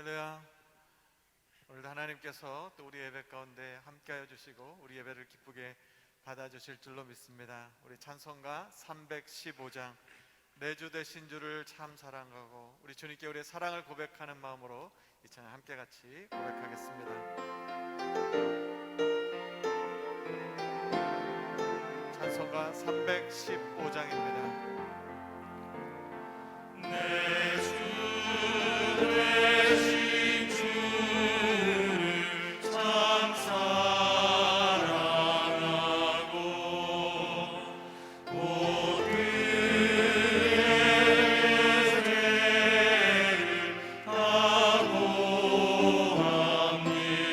할렐루야. 오늘도 하나님께서 또 우리 예배 가운데 함께하여 주시고 우리 예배를 기쁘게 받아주실 줄로 믿습니다. 우리 찬송가 315장 내 주 되신 주를 참 사랑하고 우리 주님께 우리의 사랑을 고백하는 마음으로 이 찬양 함께 같이 고백하겠습니다. 찬송가 315장입니다. 내 주 되신 주를 참 사랑하고 곧 그의 은혜를 사모합니다.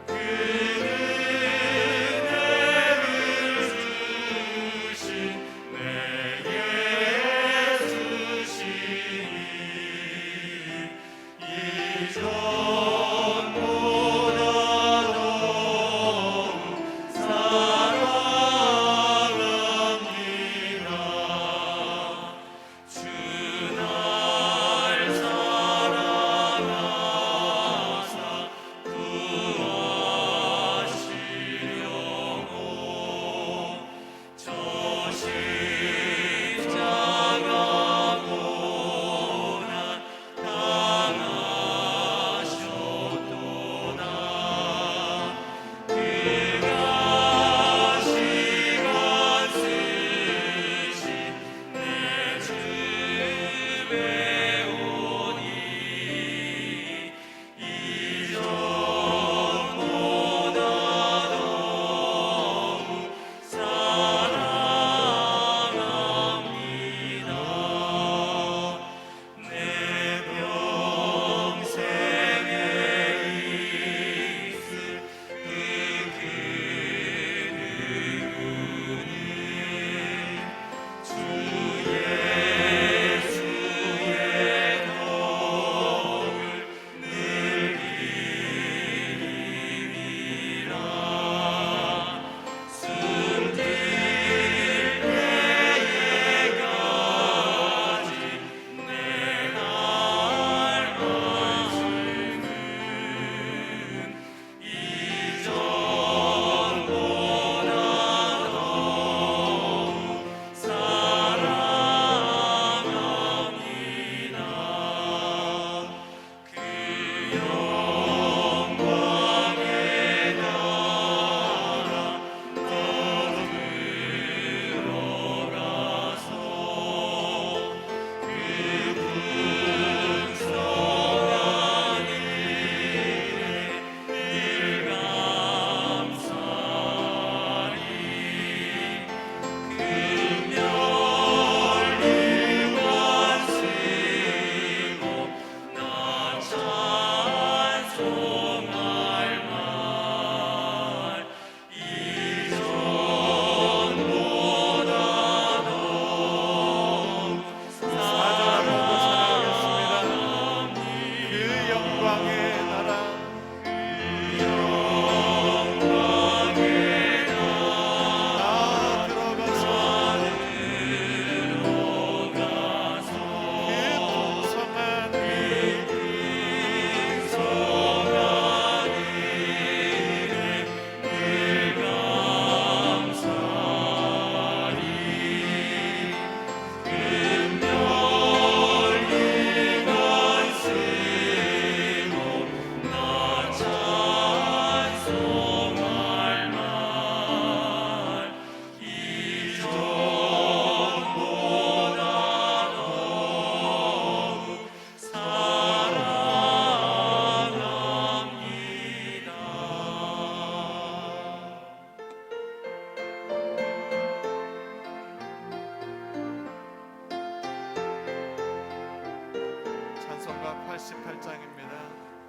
그 은혜를 주신 내게 찬송가 88장입니다.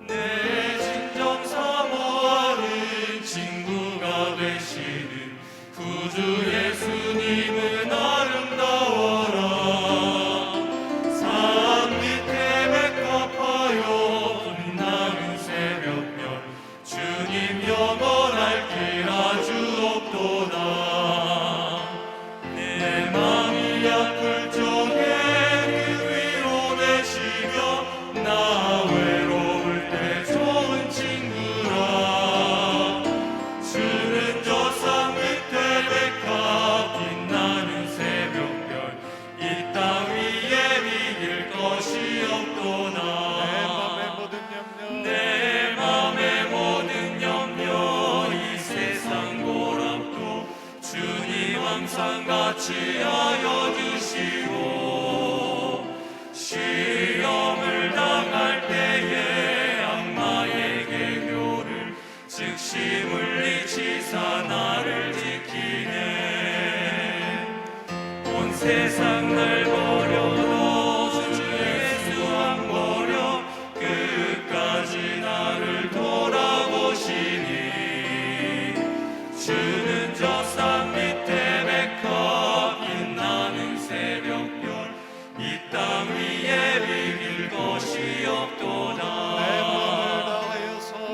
내 진정 사모하는 친구가 되시는 구주 예수님은 아름다워라. 산 밑에 맥합하여 빛나는 새벽별 주님 영원할 길 아주 없도다. 내 맘이 아플 적에 그 위로 내시며 것이 없도다.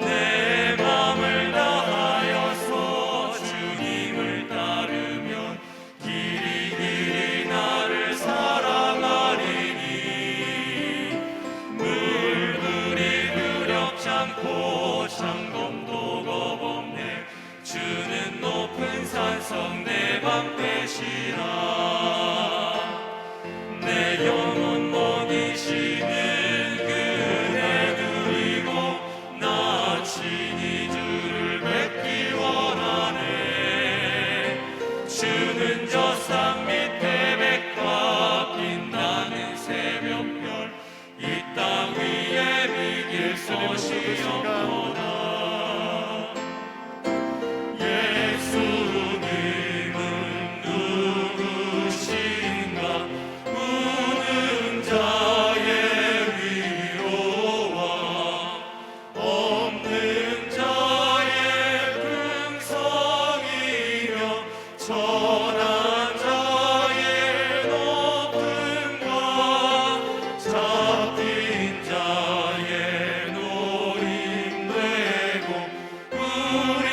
내 내 맘을 다하여서 주님을 따르면 길이 나를 사랑하리니 물불이 두렵지 않고 창검도 겁없네. 주는 높은 산성 내 방패시라. 내 영혼 먹이시는 그대 누리고 나 친히 주를 뵙기 원하네. 주는 저 산 밑에 백화 빛나는 새벽별 이 땅 위에 비길 것이 없도다. 예수님은 누구신가? 우는 자의 위로와 없는 자의 풍성이며 전한 자의 높음과 잡힌 자의 노림되고 우리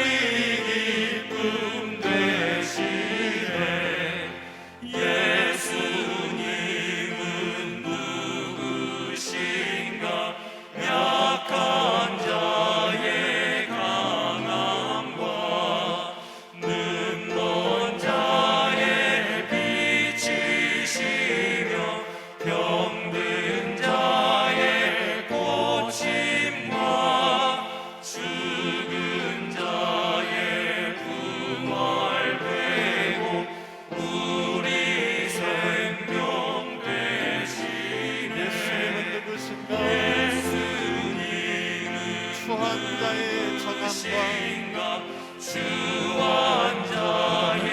기쁨 되시네. 예수님은 누구신가? 약한 자의 강함과 눈먼 자의 빛이시며 병든 자의 고침과 죽은 자의 부활되고 우리 생명 되시네. 예수님은 누구신가? 예수님은 추한 자의 정함과 추한 자의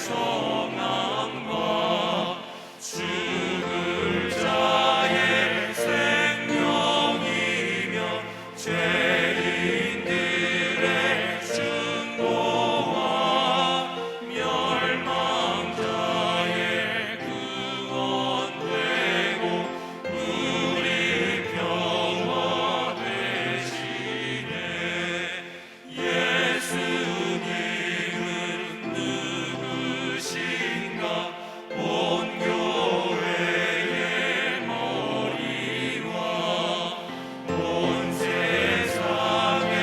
정함과 죽을 자의 생명이며 죄인들의 중보와 멸망자의 구원되고 우리 평화 되시네. 예수님은 누구신가? 온 교회의 머리와 온 세상의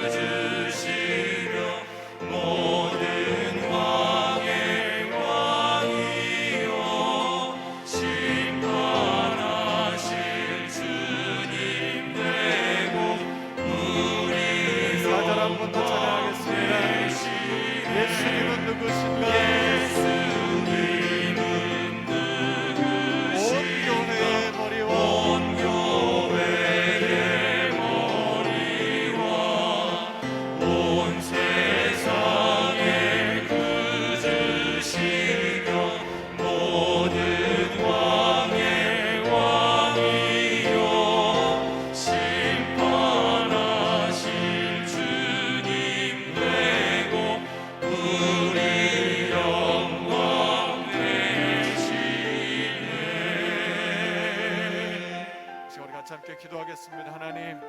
구주시며 모든 왕의 왕이요 심판하실 주님 되고 우리 4절 한 번 더 찬양하겠습니다. 예수님은 누구신가? 예수님은 온 교회의 머리와 온 교회의 머리와 온 세상의 구주시며 모든 왕의 왕이요 심판하실 주님 되고 우리 영광 되시네. 지금 우리 같이 함께 기도하겠습니다. 하나님,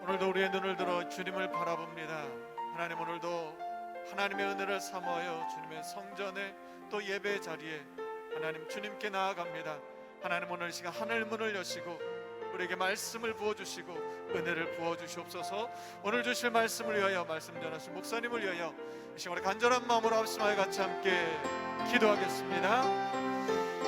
오늘도 우리의 눈을 들어 주님을 바라봅니다. 하나님, 오늘도 하나님의 은혜를 사모하여 주님의 성전에 또 예배 자리에 하나님 주님께 나아갑니다. 하나님, 오늘 이 시간 하늘 문을 여시고 우리에게 말씀을 부어주시고 은혜를 부어주시옵소서. 오늘 주실 말씀을 위하여, 말씀 전하신 목사님을 위하여 이 시간 우리 간절한 마음으로 합심하여 같이 함께 기도하겠습니다.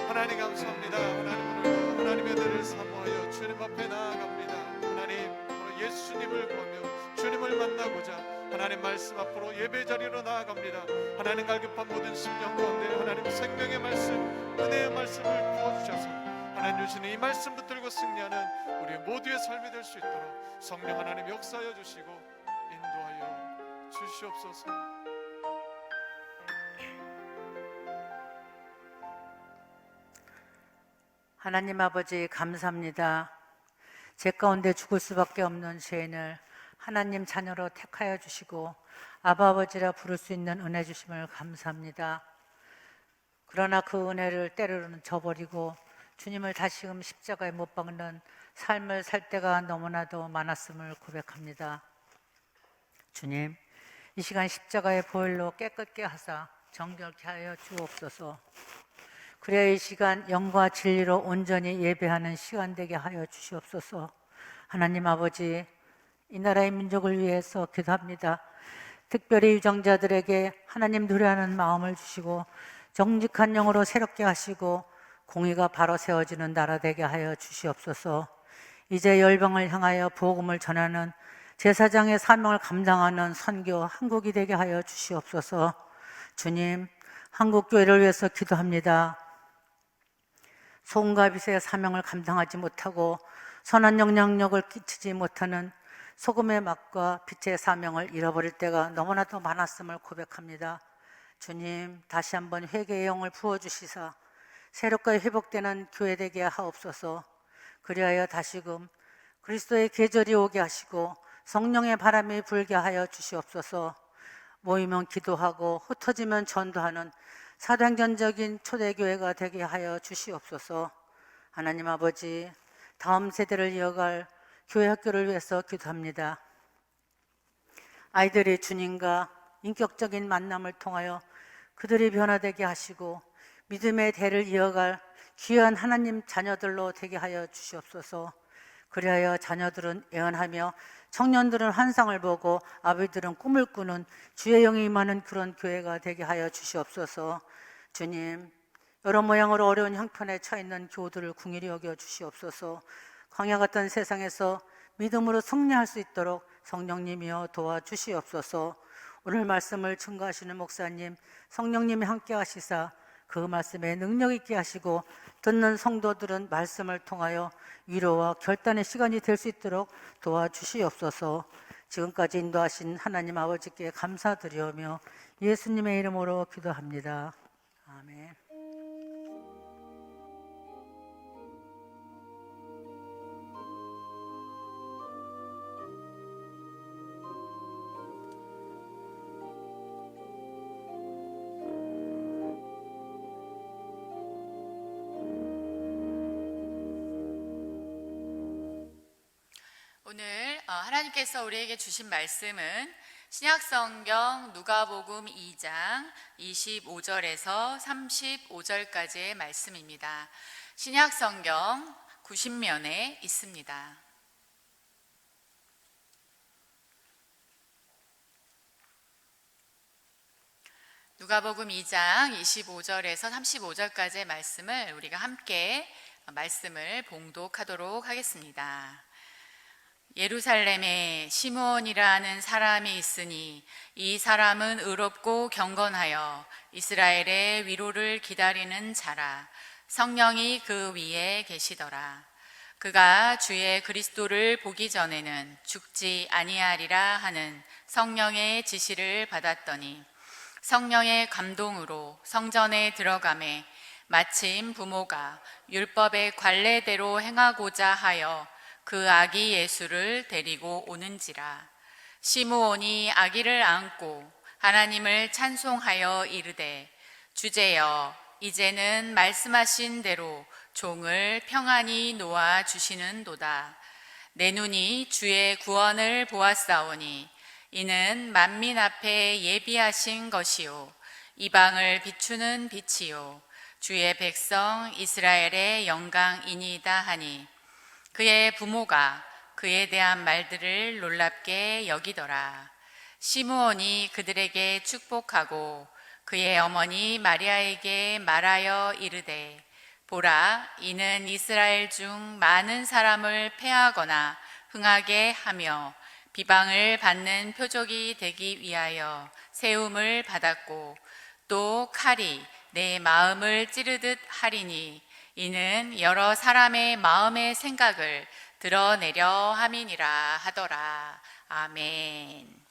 하나님 감사합니다. 하나님, 오늘도 하나님의 은혜를 사모하여 주님 앞에 나아갑니다. 하나님, 오늘 예수님을 보며 주님을 만나고자 하나님 말씀 앞으로 예배 자리로 나아갑니다. 하나님 갈급한 모든 심령 가운데 하나님 생명의 말씀, 은혜의 말씀을 부어주셔서 하나님 주시는 이 말씀 붙들고 승리하는 우리 모두의 삶이 될 수 있도록 성령 하나님 역사하여 주시고 인도하여 주시옵소서. 하나님 아버지 감사합니다. 제 가운데 죽을 수밖에 없는 죄인을 하나님 자녀로 택하여 주시고 아바 아버지라 부를 수 있는 은혜 주심을 감사합니다. 그러나 그 은혜를 때로는 저버리고 주님을 다시금 십자가에 못 박는 삶을 살 때가 너무나도 많았음을 고백합니다. 주님, 이 시간 십자가의 보혈로 깨끗게 하사 정결케 하여 주옵소서. 그래야 이 시간 영과 진리로 온전히 예배하는 시간 되게 하여 주시옵소서. 하나님 아버지, 이 나라의 민족을 위해서 기도합니다. 특별히 유정자들에게 하나님 노래하는 마음을 주시고 정직한 영으로 새롭게 하시고 공의가 바로 세워지는 나라 되게 하여 주시옵소서. 이제 열방을 향하여 복음을 전하는 제사장의 사명을 감당하는 선교 한국이 되게 하여 주시옵소서. 주님, 한국교회를 위해서 기도합니다. 소금과 빛의 사명을 감당하지 못하고 선한 영향력을 끼치지 못하는 소금의 맛과 빛의 사명을 잃어버릴 때가 너무나도 많았음을 고백합니다. 주님, 다시 한번 회개의 영을 부어주시사 새롭게 회복되는 교회 되게 하옵소서. 그리하여 다시금 그리스도의 계절이 오게 하시고 성령의 바람이 불게 하여 주시옵소서. 모이면 기도하고 흩어지면 전도하는 사도행전적인 초대교회가 되게 하여 주시옵소서. 하나님 아버지, 다음 세대를 이어갈 교회 학교를 위해서 기도합니다. 아이들이 주님과 인격적인 만남을 통하여 그들이 변화되게 하시고 믿음의 대를 이어갈 귀한 하나님 자녀들로 되게 하여 주시옵소서. 그리하여 자녀들은 애언하며 청년들은 환상을 보고 아비들은 꿈을 꾸는 주의 영이 임하는 그런 교회가 되게 하여 주시옵소서. 주님, 여러 모양으로 어려운 형편에 처해 있는 교우들을 긍휼히 여겨 주시옵소서. 광야 같은 세상에서 믿음으로 승리할 수 있도록 성령님이여 도와주시옵소서. 오늘 말씀을 증거하시는 목사님, 성령님이 함께 하시사 그 말씀에 능력 있게 하시고 듣는 성도들은 말씀을 통하여 위로와 결단의 시간이 될 수 있도록 도와주시옵소서. 지금까지 인도하신 하나님 아버지께 감사드리오며 예수님의 이름으로 기도합니다. 아멘. 오늘 하나님께서 우리에게 주신 말씀은 신약성경 누가복음 2장 25절에서 35절까지의 말씀입니다. 신약성경 90면에 있습니다. 누가복음 2장 25절에서 35절까지의 말씀을 우리가 함께 말씀을 봉독하도록 하겠습니다. 예루살렘에 시므온이라는 사람이 있으니 이 사람은 의롭고 경건하여 이스라엘의 위로를 기다리는 자라. 성령이 그 위에 계시더라. 그가 주의 그리스도를 보기 전에는 죽지 아니하리라 하는 성령의 지시를 받았더니 성령의 감동으로 성전에 들어가매 마침 부모가 율법의 관례대로 행하고자 하여 그 아기 예수를 데리고 오는지라. 시므온이 아기를 안고 하나님을 찬송하여 이르되 주제여 이제는 말씀하신 대로 종을 평안히 놓아 주시는도다. 내 눈이 주의 구원을 보았사오니 이는 만민 앞에 예비하신 것이요 이방을 비추는 빛이요 주의 백성 이스라엘의 영광이니이다 하니 그의 부모가 그에 대한 말들을 놀랍게 여기더라. 시므온이 그들에게 축복하고 그의 어머니 마리아에게 말하여 이르되 보라 이는 이스라엘 중 많은 사람을 패하거나 흥하게 하며 비방을 받는 표적이 되기 위하여 세움을 받았고 또 칼이 내 마음을 찌르듯 하리니 이는 여러 사람의 마음의 생각을 드러내려 함이니라 하더라. 아멘.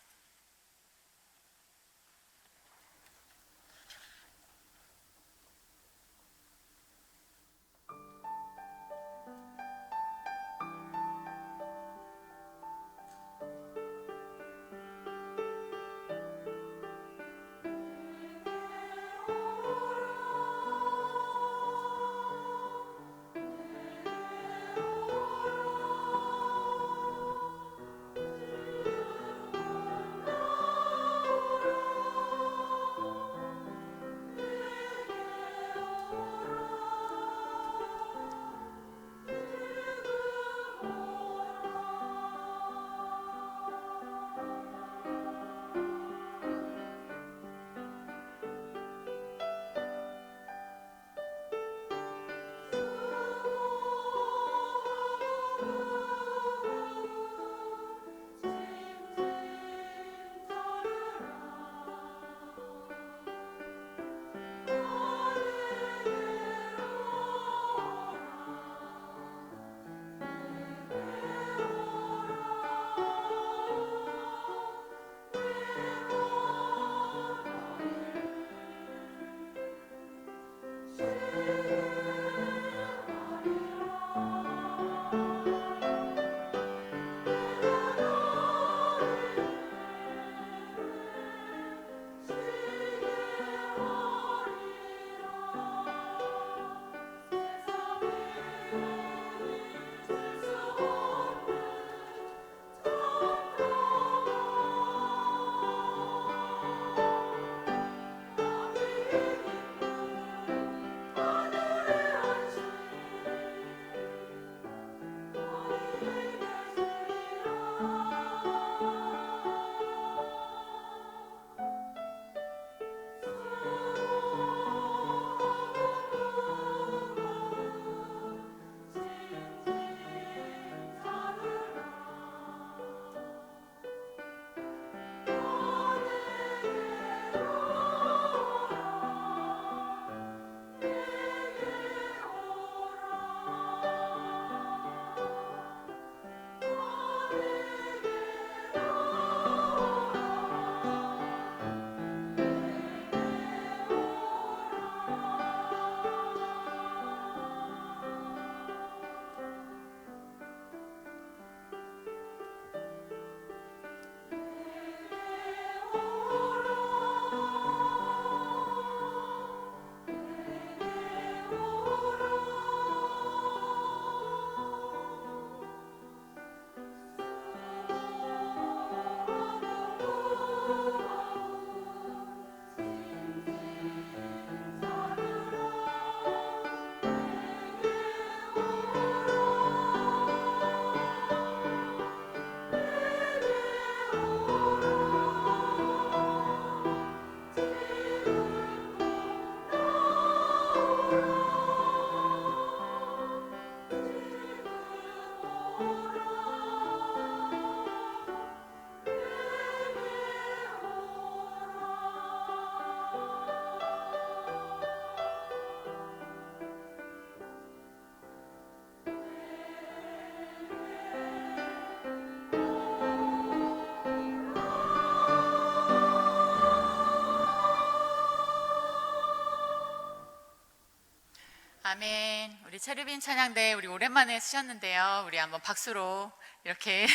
아멘. 우리 체르빈 찬양대 우리 오랜만에 쓰셨는데요. 우리 한번 박수로 이렇게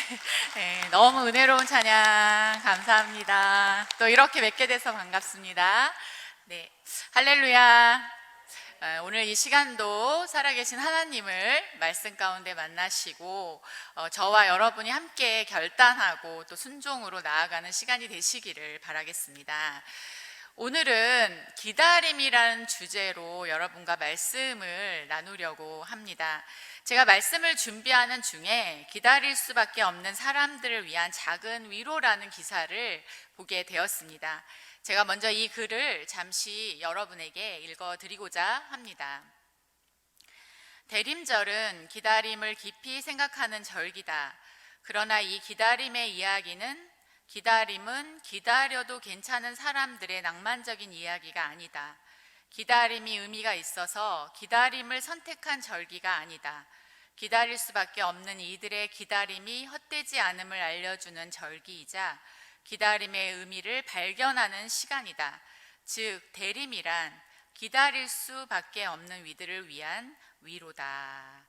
네, 너무 은혜로운 찬양 감사합니다. 또 이렇게 뵙게 돼서 반갑습니다. 네, 할렐루야. 오늘 이 시간도 살아계신 하나님을 말씀 가운데 만나시고 저와 여러분이 함께 결단하고 또 순종으로 나아가는 시간이 되시기를 바라겠습니다. 오늘은 기다림이라는 주제로 여러분과 말씀을 나누려고 합니다. 제가 말씀을 준비하는 중에 기다릴 수밖에 없는 사람들을 위한 작은 위로라는 기사를 보게 되었습니다. 제가 먼저 이 글을 잠시 여러분에게 읽어드리고자 합니다. 대림절은 기다림을 깊이 생각하는 절기다. 그러나 이 기다림의 이야기는 기다림은 기다려도 괜찮은 사람들의 낭만적인 이야기가 아니다. 기다림이 의미가 있어서 기다림을 선택한 절기가 아니다. 기다릴 수밖에 없는 이들의 기다림이 헛되지 않음을 알려주는 절기이자 기다림의 의미를 발견하는 시간이다. 즉 대림이란 기다릴 수밖에 없는 이들을 위한 위로다.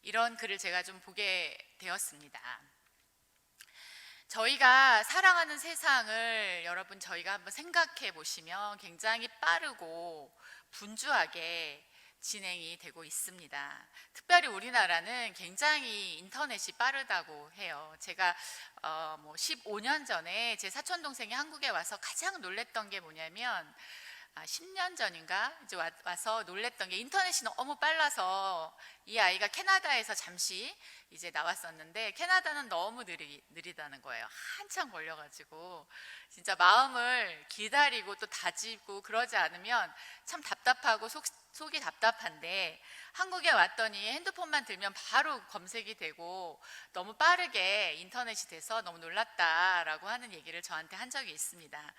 이런 글을 제가 좀 보게 되었습니다. 저희가 살아가는 세상을 여러분 저희가 한번 생각해 보시면 굉장히 빠르고 분주하게 진행이 되고 있습니다. 특별히 우리나라는 굉장히 인터넷이 빠르다고 해요. 제가 15년 전에 제 사촌 동생이 한국에 와서 가장 놀랬던 게 뭐냐면 10년 전인가 이제 와서 놀랬던 게 인터넷이 너무 빨라서 이 아이가 캐나다에서 잠시 이제 나왔었는데 캐나다는 너무 느리다는 거예요. 한참 걸려가지고 진짜 마음을 기다리고 또 다지고 그러지 않으면 참 답답하고 속이 답답한데 한국에 왔더니 핸드폰만 들면 바로 검색이 되고 너무 빠르게 인터넷이 돼서 너무 놀랐다라고 하는 얘기를 저한테 한 적이 있습니다.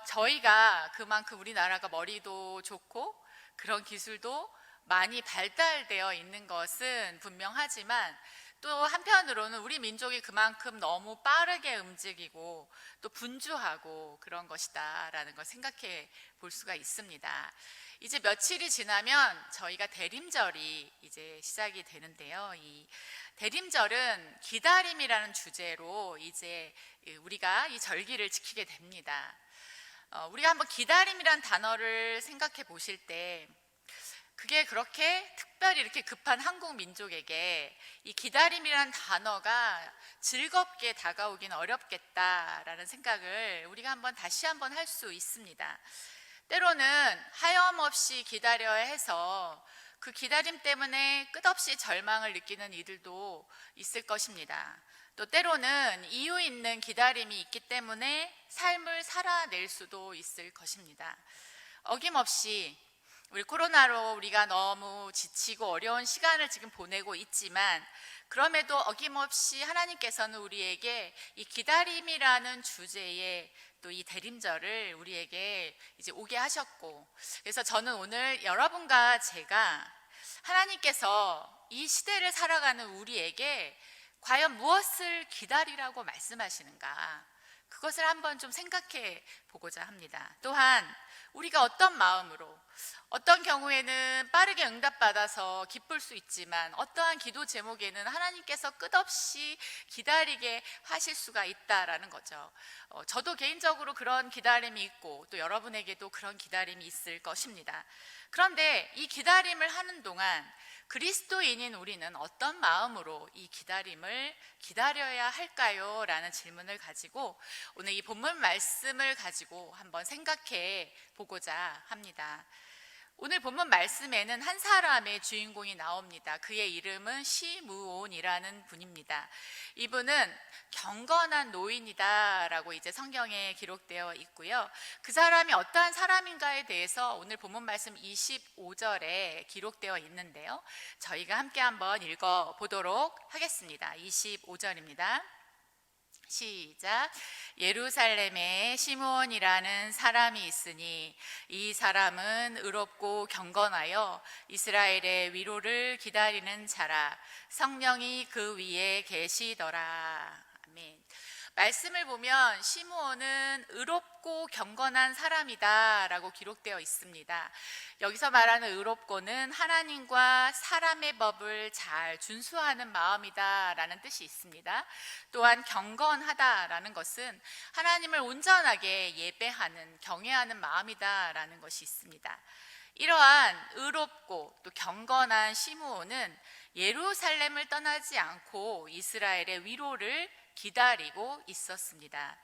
저희가 그만큼 우리나라가 머리도 좋고 그런 기술도 많이 발달되어 있는 것은 분명하지만 또 한편으로는 우리 민족이 그만큼 너무 빠르게 움직이고 또 분주하고 그런 것이다 라는 걸 생각해 볼 수가 있습니다. 이제 며칠이 지나면 저희가 대림절이 이제 시작이 되는데요. 이 대림절은 기다림이라는 주제로 이제 우리가 이 절기를 지키게 됩니다. 우리가 한번 기다림이란 단어를 생각해 보실 때 그게 그렇게 특별히 이렇게 급한 한국 민족에게 이 기다림이란 단어가 즐겁게 다가오긴 어렵겠다라는 생각을 우리가 다시 한번 할 수 있습니다. 때로는 하염없이 기다려야 해서 그 기다림 때문에 끝없이 절망을 느끼는 이들도 있을 것입니다. 또 때로는 이유 있는 기다림이 있기 때문에 삶을 살아낼 수도 있을 것입니다. 어김없이 우리 코로나로 우리가 너무 지치고 어려운 시간을 지금 보내고 있지만 그럼에도 어김없이 하나님께서는 우리에게 이 기다림이라는 주제에 또 이 대림절을 우리에게 이제 오게 하셨고 그래서 저는 오늘 여러분과 제가 하나님께서 이 시대를 살아가는 우리에게 과연 무엇을 기다리라고 말씀하시는가 그것을 한번 좀 생각해 보고자 합니다. 또한 우리가 어떤 마음으로 어떤 경우에는 빠르게 응답받아서 기쁠 수 있지만 어떠한 기도 제목에는 하나님께서 끝없이 기다리게 하실 수가 있다라는 거죠. 저도 개인적으로 그런 기다림이 있고 또 여러분에게도 그런 기다림이 있을 것입니다. 그런데 이 기다림을 하는 동안 그리스도인인 우리는 어떤 마음으로 이 기다림을 기다려야 할까요? 라는 질문을 가지고 오늘 이 본문 말씀을 가지고 한번 생각해 보고자 합니다. 오늘 본문 말씀에는 한 사람의 주인공이 나옵니다. 그의 이름은 시므온이라는 분입니다. 이분은 경건한 노인이다라고 이제 성경에 기록되어 있고요. 그 사람이 어떠한 사람인가에 대해서 오늘 본문 말씀 25절에 기록되어 있는데요. 저희가 함께 한번 읽어보도록 하겠습니다. 25절입니다. 시작. 예루살렘에 시므온이라는 사람이 있으니 이 사람은 의롭고 경건하여 이스라엘의 위로를 기다리는 자라. 성령이 그 위에 계시더라. 아멘. 말씀을 보면 시므온은 의롭고 경건한 사람이다라고 기록되어 있습니다. 여기서 말하는 의롭고는 하나님과 사람의 법을 잘 준수하는 마음이다라는 뜻이 있습니다. 또한 경건하다라는 것은 하나님을 온전하게 예배하는, 경외하는 마음이다라는 것이 있습니다. 이러한 의롭고 또 경건한 시므온은 예루살렘을 떠나지 않고 이스라엘의 위로를 기다리고 있었습니다.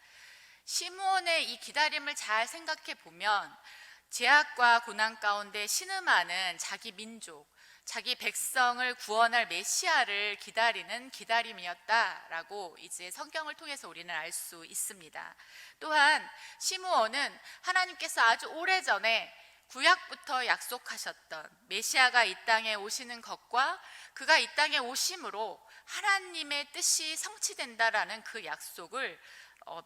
시므온의 이 기다림을 잘 생각해 보면 제약과 고난 가운데 신음하는 자기 민족, 자기 백성을 구원할 메시아를 기다리는 기다림이었다라고 이제 성경을 통해서 우리는 알 수 있습니다. 또한 시므온은 하나님께서 아주 오래전에 구약부터 약속하셨던 메시아가 이 땅에 오시는 것과 그가 이 땅에 오심으로 하나님의 뜻이 성취된다라는 그 약속을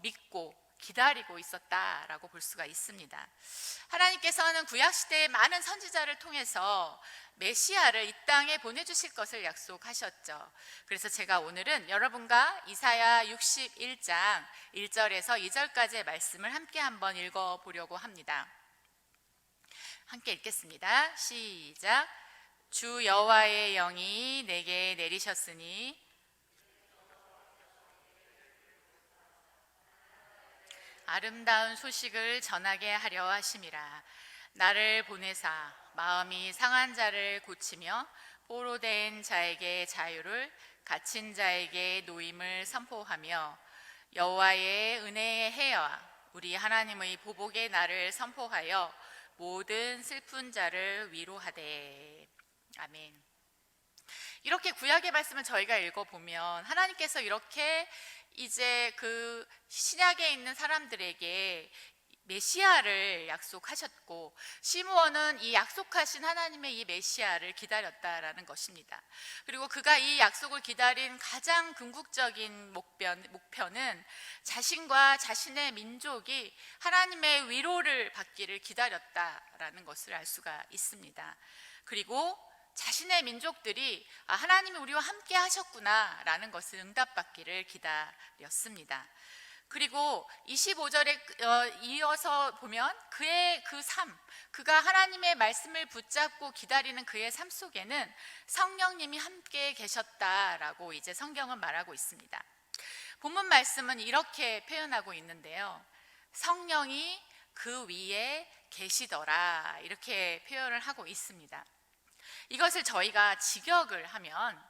믿고 기다리고 있었다라고 볼 수가 있습니다. 하나님께서는 구약시대의 많은 선지자를 통해서 메시아를 이 땅에 보내주실 것을 약속하셨죠. 그래서 제가 오늘은 여러분과 이사야 61장 1절에서 2절까지의 말씀을 함께 한번 읽어보려고 합니다. 함께 읽겠습니다. 시작. 주 여호와의 영이 내게 내리셨으니 아름다운 소식을 전하게 하려 하심이라. 나를 보내사 마음이 상한 자를 고치며 포로된 자에게 자유를, 갇힌 자에게 노임을 선포하며 여호와의 은혜의 해와 우리 하나님의 보복의 날을 선포하여 모든 슬픈 자를 위로하되. 아멘. 이렇게 구약의 말씀을 저희가 읽어보면 하나님께서 이렇게 이제 그 신약에 있는 사람들에게 메시아를 약속하셨고 시므온은 이 약속하신 하나님의 이 메시아를 기다렸다라는 것입니다. 그리고 그가 이 약속을 기다린 가장 궁극적인 목표는 자신과 자신의 민족이 하나님의 위로를 받기를 기다렸다라는 것을 알 수가 있습니다. 그리고 자신의 민족들이 하나님이 우리와 함께 하셨구나 라는 것을 응답받기를 기다렸습니다. 그리고 25절에 이어서 보면 그의 그 삶, 그가 하나님의 말씀을 붙잡고 기다리는 그의 삶 속에는 성령님이 함께 계셨다라고 이제 성경은 말하고 있습니다. 본문 말씀은 이렇게 표현하고 있는데요. 성령이 그 위에 계시더라, 이렇게 표현을 하고 있습니다. 이것을 저희가 직역을 하면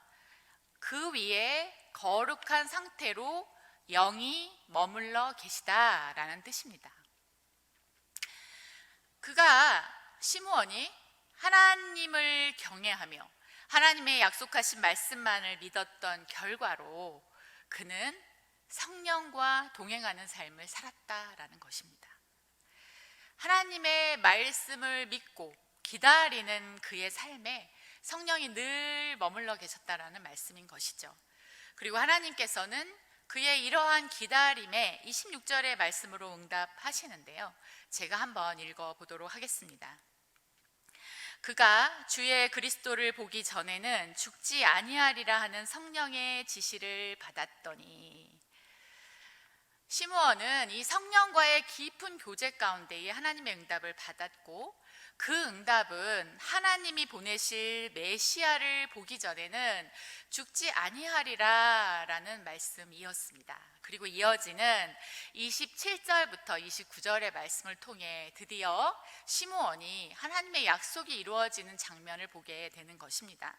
그 위에 거룩한 상태로 영이 머물러 계시다라는 뜻입니다. 시므온이 하나님을 경외하며 하나님의 약속하신 말씀만을 믿었던 결과로 그는 성령과 동행하는 삶을 살았다라는 것입니다. 하나님의 말씀을 믿고 기다리는 그의 삶에 성령이 늘 머물러 계셨다라는 말씀인 것이죠. 그리고 하나님께서는 그의 이러한 기다림에 26절의 말씀으로 응답하시는데요. 제가 한번 읽어보도록 하겠습니다. 그가 주의 그리스도를 보기 전에는 죽지 아니하리라 하는 성령의 지시를 받았더니. 시므온은 이 성령과의 깊은 교제 가운데에 하나님의 응답을 받았고 그 응답은 하나님이 보내실 메시아를 보기 전에는 죽지 아니하리라 라는 말씀이었습니다. 그리고 이어지는 27절부터 29절의 말씀을 통해 드디어 시므온이 하나님의 약속이 이루어지는 장면을 보게 되는 것입니다.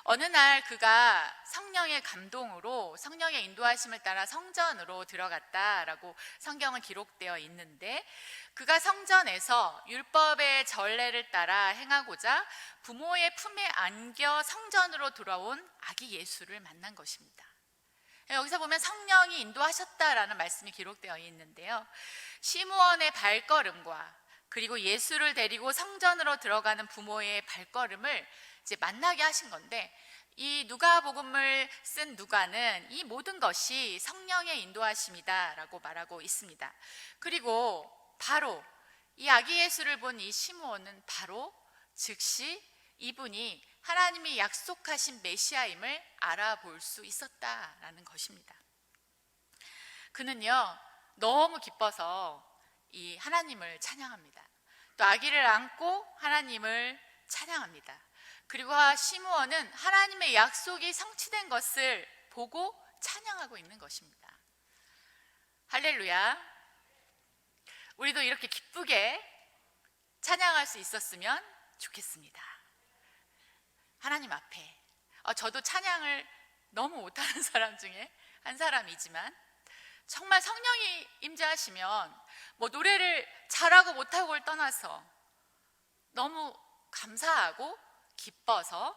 어느 날 그가 성령의 감동으로 성령의 인도하심을 따라 성전으로 들어갔다라고 성경은 기록되어 있는데 그가 성전에서 율법의 전례를 따라 행하고자 부모의 품에 안겨 성전으로 돌아온 아기 예수를 만난 것입니다. 여기서 보면 성령이 인도하셨다라는 말씀이 기록되어 있는데요. 시므온의 발걸음과 그리고 예수를 데리고 성전으로 들어가는 부모의 발걸음을 이제 만나게 하신 건데 이 누가복음을 쓴 누가는 이 모든 것이 성령의 인도하심이다라고 말하고 있습니다. 그리고 바로 이 아기 예수를 본 이 시므온은 바로 즉시 이분이 하나님이 약속하신 메시아임을 알아볼 수 있었다라는 것입니다. 그는요 너무 기뻐서 이 하나님을 찬양합니다. 또 아기를 안고 하나님을 찬양합니다. 그리고 시므온은 하나님의 약속이 성취된 것을 보고 찬양하고 있는 것입니다. 할렐루야. 우리도 이렇게 기쁘게 찬양할 수 있었으면 좋겠습니다. 하나님 앞에. 저도 찬양을 너무 못하는 사람 중에 한 사람이지만 정말 성령이 임재하시면 뭐 노래를 잘하고 못하고를 떠나서 너무 감사하고 기뻐서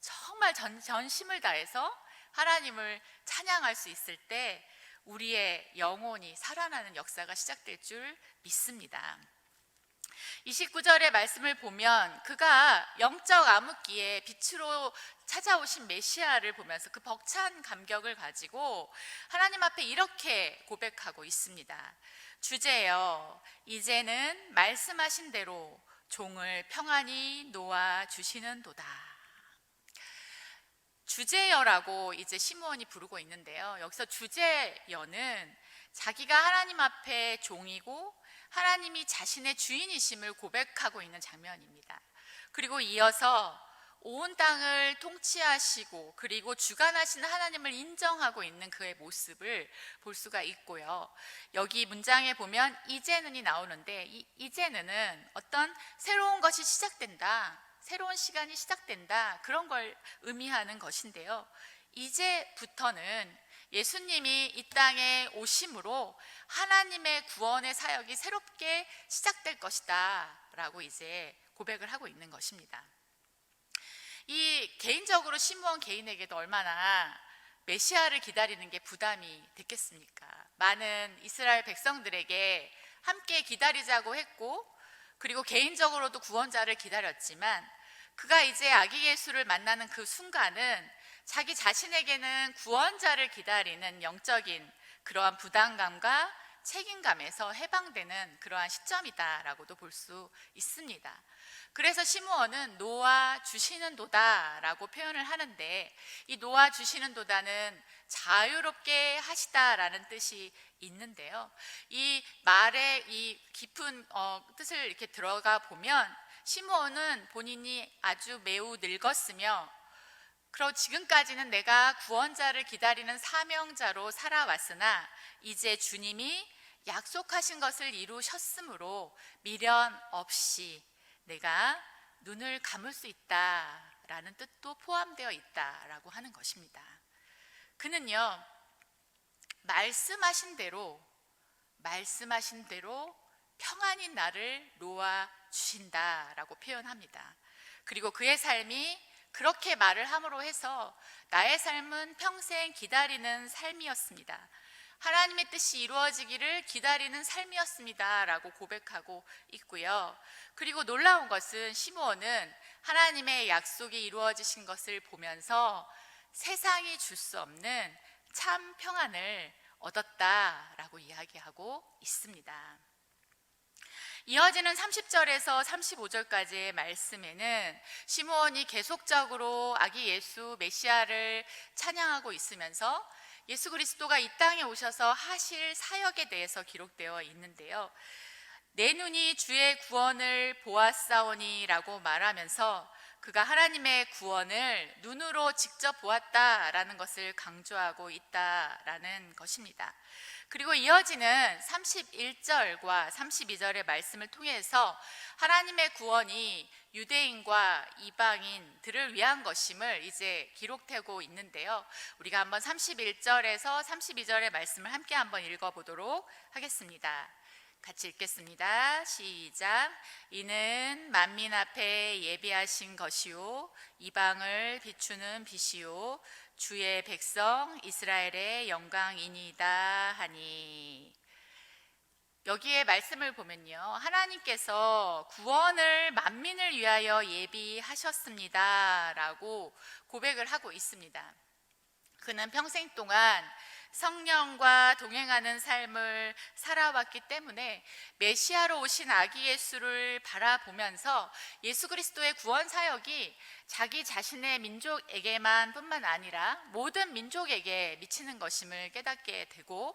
정말 전심을 다해서 하나님을 찬양할 수 있을 때 우리의 영혼이 살아나는 역사가 시작될 줄 믿습니다. 29절의 말씀을 보면 그가 영적 암흑기에 빛으로 찾아오신 메시아를 보면서 그 벅찬 감격을 가지고 하나님 앞에 이렇게 고백하고 있습니다. 주제여, 이제는 말씀하신 대로 종을 평안히 놓아 주시는도다. 주제여라고 이제 시므온이 부르고 있는데요. 여기서 주제여는 자기가 하나님 앞에 종이고 하나님이 자신의 주인이심을 고백하고 있는 장면입니다. 그리고 이어서 온 땅을 통치하시고 그리고 주관하시는 하나님을 인정하고 있는 그의 모습을 볼 수가 있고요. 여기 문장에 보면 이제는이 나오는데 이 이제는은 어떤 새로운 것이 시작된다, 새로운 시간이 시작된다, 그런 걸 의미하는 것인데요. 이제부터는 예수님이 이 땅에 오심으로 하나님의 구원의 사역이 새롭게 시작될 것이다 라고 이제 고백을 하고 있는 것입니다. 이 개인적으로 시므온 개인에게도 얼마나 메시아를 기다리는 게 부담이 됐겠습니까? 많은 이스라엘 백성들에게 함께 기다리자고 했고 그리고 개인적으로도 구원자를 기다렸지만 그가 이제 아기 예수를 만나는 그 순간은 자기 자신에게는 구원자를 기다리는 영적인 그러한 부담감과 책임감에서 해방되는 그러한 시점이다라고도 볼 수 있습니다. 그래서 시므온은 놓아 주시는도다 라고 표현을 하는데 이 놓아 주시는도다는 자유롭게 하시다라는 뜻이 있는데요. 이 말의 이 깊은 뜻을 이렇게 들어가 보면 시므온은 본인이 아주 매우 늙었으며 그리고 지금까지는 내가 구원자를 기다리는 사명자로 살아왔으나 이제 주님이 약속하신 것을 이루셨으므로 미련 없이 내가 눈을 감을 수 있다라는 뜻도 포함되어 있다라고 하는 것입니다. 그는요, 말씀하신 대로 평안히 나를 놓아 주신다라고 표현합니다. 그리고 그의 삶이 그렇게 말을 함으로 해서 나의 삶은 평생 기다리는 삶이었습니다. 하나님의 뜻이 이루어지기를 기다리는 삶이었습니다 라고 고백하고 있고요. 그리고 놀라운 것은 시므온은 하나님의 약속이 이루어지신 것을 보면서 세상이 줄 수 없는 참 평안을 얻었다라고 이야기하고 있습니다. 이어지는 30절에서 35절까지의 말씀에는 시므온이 계속적으로 아기 예수 메시아를 찬양하고 있으면서 예수 그리스도가 이 땅에 오셔서 하실 사역에 대해서 기록되어 있는데요. 내 눈이 주의 구원을 보았사오니 라고 말하면서 그가 하나님의 구원을 눈으로 직접 보았다라는 것을 강조하고 있다라는 것입니다. 그리고 이어지는 31절과 32절의 말씀을 통해서 하나님의 구원이 유대인과 이방인들을 위한 것임을 이제 기록되고 있는데요. 우리가 한번 31절에서 32절의 말씀을 함께 한번 읽어보도록 하겠습니다. 같이 읽겠습니다. 시작. 이는 만민 앞에 예비하신 것이요 이방을 비추는 빛이요 주의 백성 이스라엘의 영광이니이다 하니. 여기에 말씀을 보면요, 하나님께서 구원을 만민을 위하여 예비하셨습니다 라고 고백을 하고 있습니다. 그는 평생 동안 성령과 동행하는 삶을 살아왔기 때문에 메시아로 오신 아기 예수를 바라보면서 예수 그리스도의 구원 사역이 자기 자신의 민족에게만 뿐만 아니라 모든 민족에게 미치는 것임을 깨닫게 되고,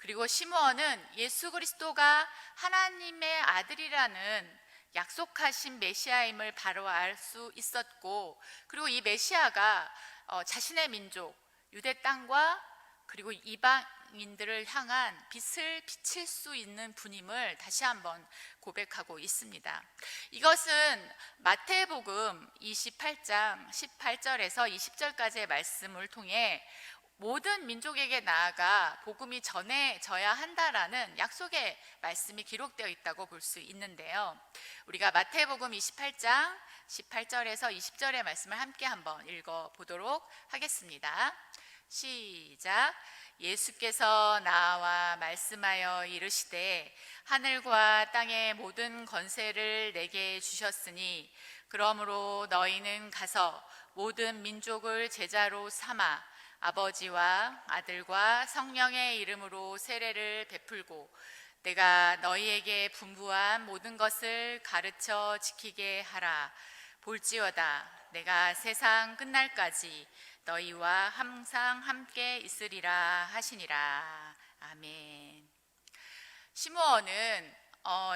그리고 시므온은 예수 그리스도가 하나님의 아들이라는 약속하신 메시아임을 바로 알 수 있었고, 그리고 이 메시아가 자신의 민족 유대 땅과 그리고 이방인들을 향한 빛을 비칠 수 있는 분임을 다시 한번 고백하고 있습니다. 이것은 마태복음 28장 18절에서 20절까지의 말씀을 통해 모든 민족에게 나아가 복음이 전해져야 한다라는 약속의 말씀이 기록되어 있다고 볼 수 있는데요. 우리가 마태복음 28장 18절에서 20절의 말씀을 함께 한번 읽어보도록 하겠습니다. 시작. 예수께서 나와 말씀하여 이르시되 하늘과 땅의 모든 권세를 내게 주셨으니 그러므로 너희는 가서 모든 민족을 제자로 삼아 아버지와 아들과 성령의 이름으로 세례를 베풀고 내가 너희에게 분부한 모든 것을 가르쳐 지키게 하라. 볼지어다 내가 세상 끝날까지 너희와 항상 함께 있으리라 하시니라. 아멘. 시므온은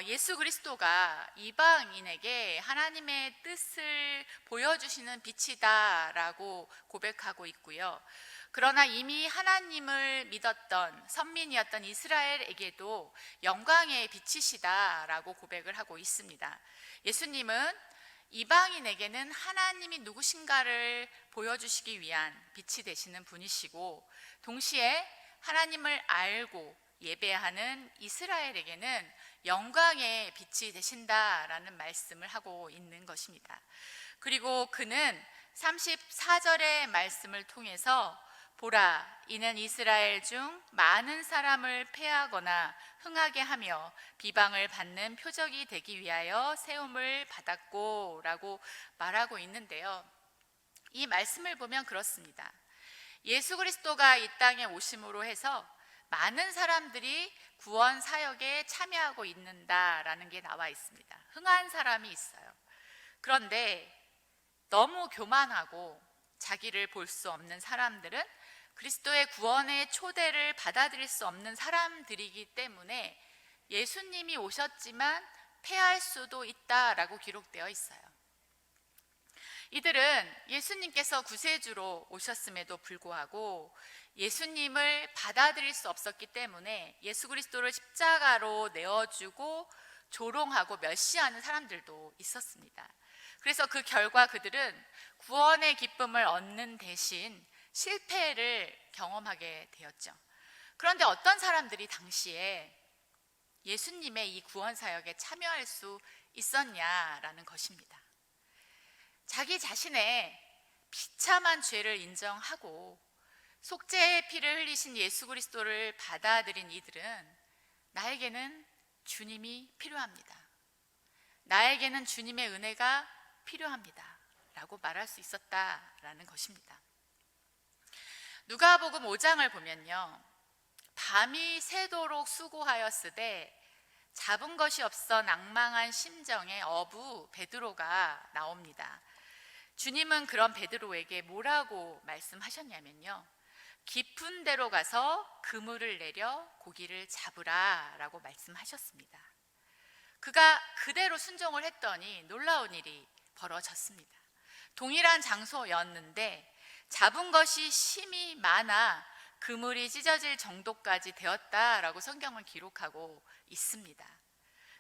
예수 그리스도가 이방인에게 하나님의 뜻을 보여주시는 빛이다라고 고백하고 있고요. 그러나 이미 하나님을 믿었던 선민이었던 이스라엘에게도 영광의 빛이시다라고 고백을 하고 있습니다. 예수님은 이방인에게는 하나님이 누구신가를 보여주시기 위한 빛이 되시는 분이시고, 동시에 하나님을 알고 예배하는 이스라엘에게는 영광의 빛이 되신다라는 말씀을 하고 있는 것입니다. 그리고 그는 34절의 말씀을 통해서 보라, 이는 이스라엘 중 많은 사람을 패하거나 흥하게 하며 비방을 받는 표적이 되기 위하여 세움을 받았고 라고 말하고 있는데요. 이 말씀을 보면 그렇습니다. 예수 그리스도가 이 땅에 오심으로 해서 많은 사람들이 구원 사역에 참여하고 있는다라는 게 나와 있습니다. 흥한 사람이 있어요. 그런데 너무 교만하고 자기를 볼 수 없는 사람들은 그리스도의 구원의 초대를 받아들일 수 없는 사람들이기 때문에 예수님이 오셨지만 패할 수도 있다라고 기록되어 있어요. 이들은 예수님께서 구세주로 오셨음에도 불구하고 예수님을 받아들일 수 없었기 때문에 예수 그리스도를 십자가로 내어주고 조롱하고 멸시하는 사람들도 있었습니다. 그래서 그 결과 그들은 구원의 기쁨을 얻는 대신 실패를 경험하게 되었죠. 그런데 어떤 사람들이 당시에 예수님의 이 구원 사역에 참여할 수 있었냐라는 것입니다. 자기 자신의 비참한 죄를 인정하고 속죄의 피를 흘리신 예수 그리스도를 받아들인 이들은 나에게는 주님이 필요합니다. 나에게는 주님의 은혜가 필요합니다. 라고 말할 수 있었다라는 것입니다. 누가복음 5장을 보면요. 밤이 새도록 수고하였으되 잡은 것이 없어 낭망한 심정의 어부 베드로가 나옵니다. 주님은 그런 베드로에게 뭐라고 말씀하셨냐면요. 깊은 데로 가서 그물을 내려 고기를 잡으라 라고 말씀하셨습니다. 그가 그대로 순종을 했더니 놀라운 일이 벌어졌습니다. 동일한 장소였는데 잡은 것이 심이 많아 그물이 찢어질 정도까지 되었다라고 성경은 기록하고 있습니다.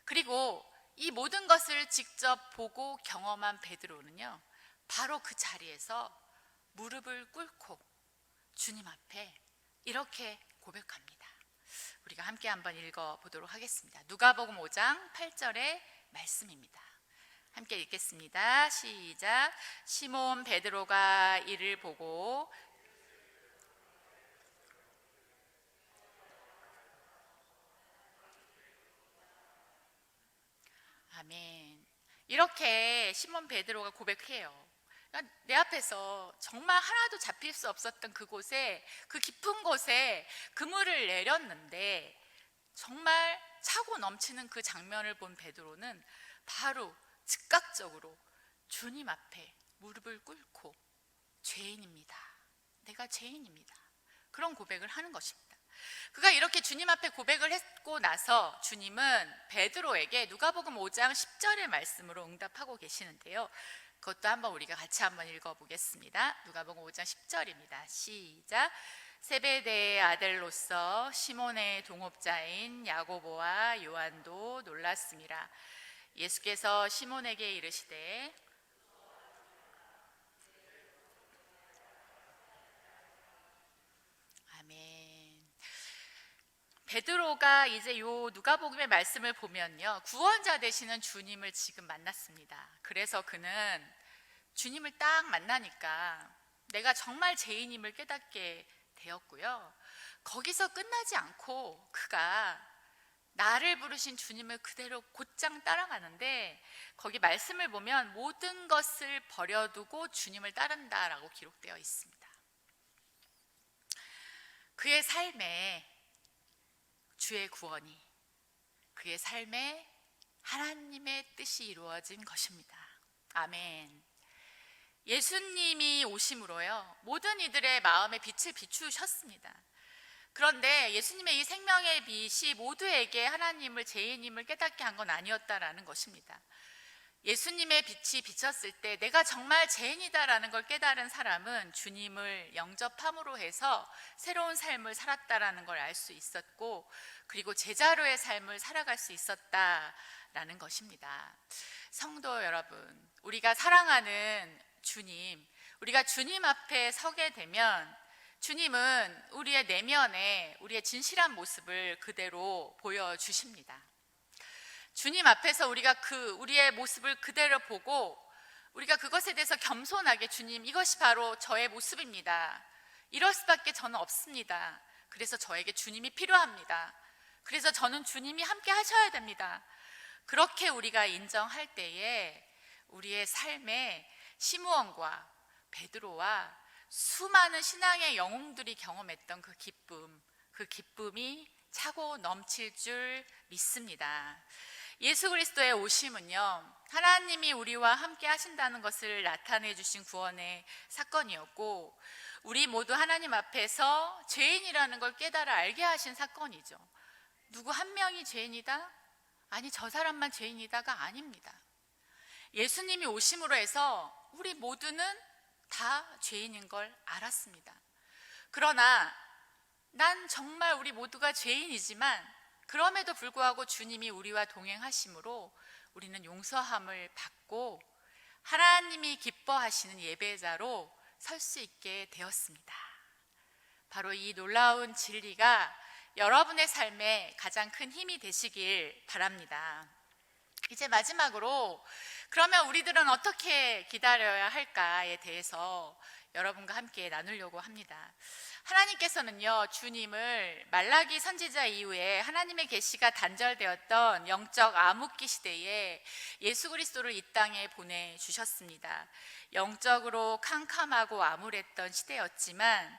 그리고 이 모든 것을 직접 보고 경험한 베드로는요, 바로 그 자리에서 무릎을 꿇고 주님 앞에 이렇게 고백합니다. 우리가 함께 한번 읽어보도록 하겠습니다. 누가복음 5장 8절의 말씀입니다. 함께 읽겠습니다. 시작. 시몬 베드로가 이를 보고 아멘. 이렇게 시몬 베드로가 고백해요. 내 앞에서 정말 하나도 잡힐 수 없었던 그곳에, 그 깊은 곳에 그물을 내렸는데 정말 차고 넘치는 그 장면을 본 베드로는 바로 즉각적으로 주님 앞에 무릎을 꿇고 죄인입니다. 내가 죄인입니다. 그런 고백을 하는 것입니다. 그가 이렇게 주님 앞에 고백을 했고 나서 주님은 베드로에게 누가복음 5장 10절의 말씀으로 응답하고 계시는데요. 그것도 한번 우리가 같이 한번 읽어보겠습니다. 누가복음 5장 10절입니다. 시작. 세베대의 아들로서 시몬의 동업자인 야고보와 요한도 놀랐음이라. 예수께서 시몬에게 이르시되 아멘. 베드로가 이제 요 누가복음의 말씀을 보면요, 구원자 되시는 주님을 지금 만났습니다. 그래서 그는 주님을 딱 만나니까 내가 정말 죄인임을 깨닫게 되었고요. 거기서 끝나지 않고 그가 나를 부르신 주님을 그대로 곧장 따라가는데, 거기 말씀을 보면 모든 것을 버려두고 주님을 따른다라고 기록되어 있습니다. 그의 삶에 주의 구원이, 그의 삶에 하나님의 뜻이 이루어진 것입니다. 아멘. 예수님이 오심으로요, 모든 이들의 마음에 빛을 비추셨습니다. 그런데 예수님의 이 생명의 빛이 모두에게 하나님을 죄인임을 깨닫게 한 건 아니었다라는 것입니다. 예수님의 빛이 비쳤을 때 내가 정말 죄인이다라는 걸 깨달은 사람은 주님을 영접함으로 해서 새로운 삶을 살았다라는 걸 알 수 있었고, 그리고 제자로의 삶을 살아갈 수 있었다라는 것입니다. 성도 여러분, 우리가 사랑하는 주님, 우리가 주님 앞에 서게 되면 주님은 우리의 내면에 우리의 진실한 모습을 그대로 보여주십니다. 주님 앞에서 우리가 우리의 모습을 그대로 보고 우리가 그것에 대해서 겸손하게, 주님, 이것이 바로 저의 모습입니다. 이럴 수밖에 저는 없습니다. 그래서 저에게 주님이 필요합니다. 그래서 저는 주님이 함께 하셔야 됩니다. 그렇게 우리가 인정할 때에 우리의 삶에 시므온과 베드로와 수많은 신앙의 영웅들이 경험했던 그 기쁨이 차고 넘칠 줄 믿습니다. 예수 그리스도의 오심은요, 하나님이 우리와 함께 하신다는 것을 나타내 주신 구원의 사건이었고, 우리 모두 하나님 앞에서 죄인이라는 걸 깨달아 알게 하신 사건이죠. 누구 한 명이 죄인이다? 아니, 저 사람만 죄인이다가 아닙니다. 예수님이 오심으로 해서 우리 모두는 다 죄인인 걸 알았습니다. 그러나 난 정말 우리 모두가 죄인이지만 그럼에도 불구하고 주님이 우리와 동행하심으로 우리는 용서함을 받고 하나님이 기뻐하시는 예배자로 설 수 있게 되었습니다. 바로 이 놀라운 진리가 여러분의 삶에 가장 큰 힘이 되시길 바랍니다. 이제 마지막으로, 그러면 우리들은 어떻게 기다려야 할까에 대해서 여러분과 함께 나누려고 합니다. 하나님께서는요, 주님을 말라기 선지자 이후에 하나님의 계시가 단절되었던 영적 암흑기 시대에 예수 그리스도를 이 땅에 보내주셨습니다. 영적으로 캄캄하고 암울했던 시대였지만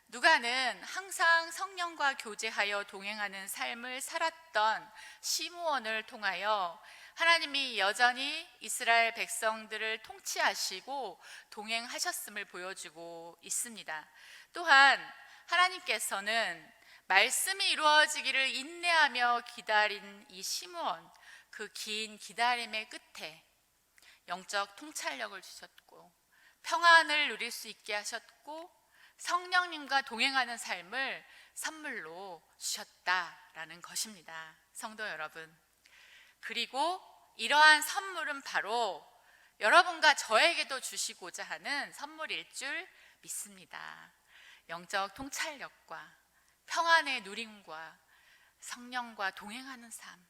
누가는 항상 성령과 교제하여 동행하는 삶을 살았던 시므온을 통하여 하나님이 여전히 이스라엘 백성들을 통치하시고 동행하셨음을 보여주고 있습니다. 또한 하나님께서는 말씀이 이루어지기를 인내하며 기다린 이 시므온, 그 긴 기다림의 끝에 영적 통찰력을 주셨고 평안을 누릴 수 있게 하셨고 성령님과 동행하는 삶을 선물로 주셨다라는 것입니다. 성도 여러분, 그리고 이러한 선물은 바로 여러분과 저에게도 주시고자 하는 선물일 줄 믿습니다. 영적 통찰력과 평안의 누림과 성령과 동행하는 삶,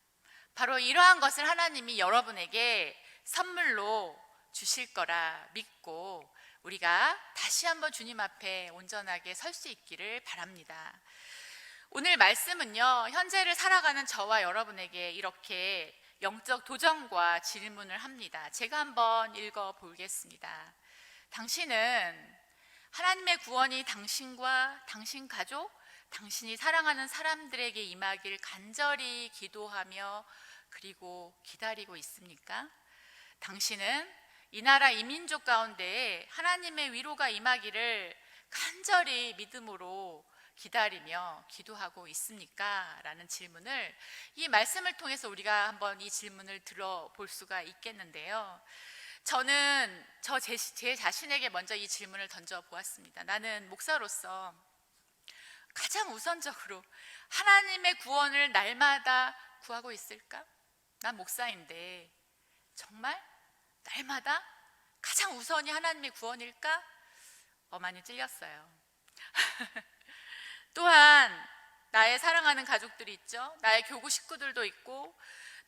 바로 이러한 것을 하나님이 여러분에게 선물로 주실 거라 믿고 우리가 다시 한번 주님 앞에 온전하게 설 수 있기를 바랍니다. 오늘 말씀은요, 현재를 살아가는 저와 여러분에게 이렇게 영적 도전과 질문을 합니다. 제가 한번 읽어보겠습니다. 당신은 하나님의 구원이 당신과 당신 가족, 당신이 사랑하는 사람들에게 임하길 간절히 기도하며 그리고 기다리고 있습니까? 당신은 이 나라 이 민족 가운데에 하나님의 위로가 임하기를 간절히 믿음으로 기다리며 기도하고 있습니까? 라는 질문을 이 말씀을 통해서 우리가 한번 이 질문을 들어볼 수가 있겠는데요. 저는 제 자신에게 먼저 이 질문을 던져보았습니다. 나는 목사로서 가장 우선적으로 하나님의 구원을 날마다 구하고 있을까? 난 목사인데 정말 날마다 가장 우선이 하나님의 구원일까? 많이 찔렸어요. 또한 나의 사랑하는 가족들이 있죠. 나의 교구 식구들도 있고,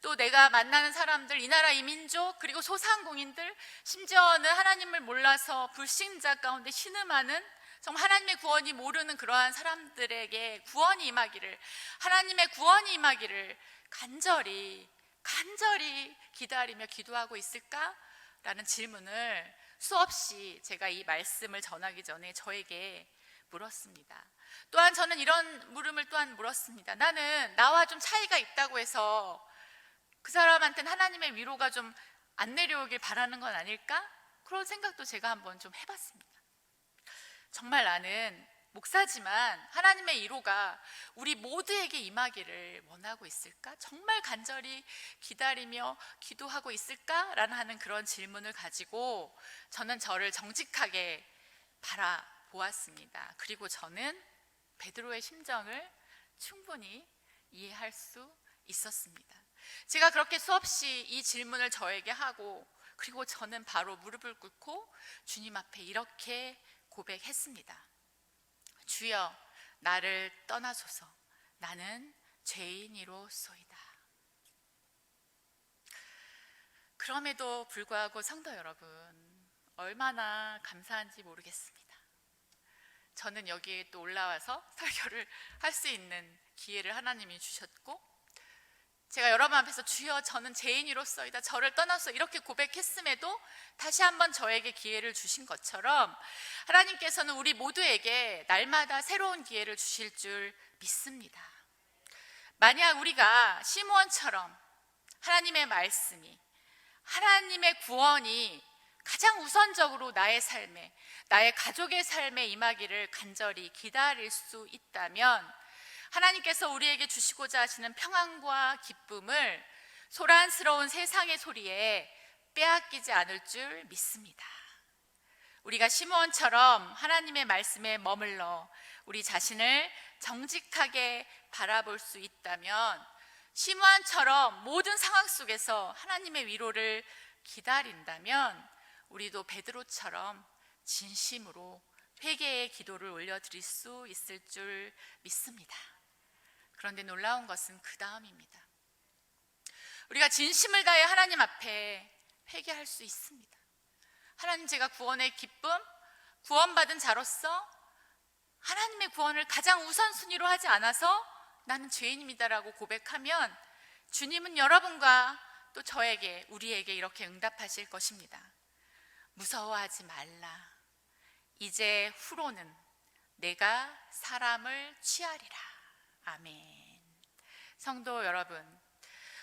또 내가 만나는 사람들, 이 나라 이 민족, 그리고 소상공인들, 심지어는 하나님을 몰라서 불신자 가운데 신음하는, 정말 하나님의 구원이 모르는 그러한 사람들에게 구원이 임하기를, 하나님의 구원이 임하기를 간절히 기다리며 기도하고 있을까? 라는 질문을 수없이 제가 이 말씀을 전하기 전에 저에게 물었습니다. 또한 저는 이런 물음을 또한 물었습니다. 나는 나와 좀 차이가 있다고 해서 그 사람한테는 하나님의 위로가 좀 안 내려오길 바라는 건 아닐까? 그런 생각도 제가 한번 좀 해봤습니다. 정말 나는 목사지만 하나님의 위로가 우리 모두에게 임하기를 원하고 있을까? 정말 간절히 기다리며 기도하고 있을까? 라는 그런 질문을 가지고 저는 저를 정직하게 바라보았습니다. 그리고 저는 베드로의 심정을 충분히 이해할 수 있었습니다. 제가 그렇게 수없이 이 질문을 저에게 하고, 그리고 저는 바로 무릎을 꿇고 주님 앞에 이렇게 고백했습니다. 주여, 나를 떠나소서. 나는 죄인이로소이다. 그럼에도 불구하고 성도 여러분, 얼마나 감사한지 모르겠습니다. 저는 여기에 또 올라와서 설교를 할 수 있는 기회를 하나님이 주셨고, 제가 여러분 앞에서 주여 저는 죄인이로소이다, 저를 떠나서 이렇게 고백했음에도 다시 한번 저에게 기회를 주신 것처럼 하나님께서는 우리 모두에게 날마다 새로운 기회를 주실 줄 믿습니다. 만약 우리가 시므온처럼 하나님의 말씀이, 하나님의 구원이 가장 우선적으로 나의 삶에, 나의 가족의 삶에 임하기를 간절히 기다릴 수 있다면 하나님께서 우리에게 주시고자 하시는 평안과 기쁨을 소란스러운 세상의 소리에 빼앗기지 않을 줄 믿습니다. 우리가 시므온처럼 하나님의 말씀에 머물러 우리 자신을 정직하게 바라볼 수 있다면, 시므온처럼 모든 상황 속에서 하나님의 위로를 기다린다면 우리도 베드로처럼 진심으로 회개의 기도를 올려드릴 수 있을 줄 믿습니다. 그런데 놀라운 것은 그 다음입니다. 우리가 진심을 다해 하나님 앞에 회개할 수 있습니다. 하나님, 제가 구원의 기쁨, 구원받은 자로서 하나님의 구원을 가장 우선순위로 하지 않아서 나는 죄인입니다라고 고백하면 주님은 여러분과 또 저에게, 우리에게 이렇게 응답하실 것입니다. 무서워하지 말라. 이제 후로는 내가 사람을 취하리라. 아멘. 성도 여러분,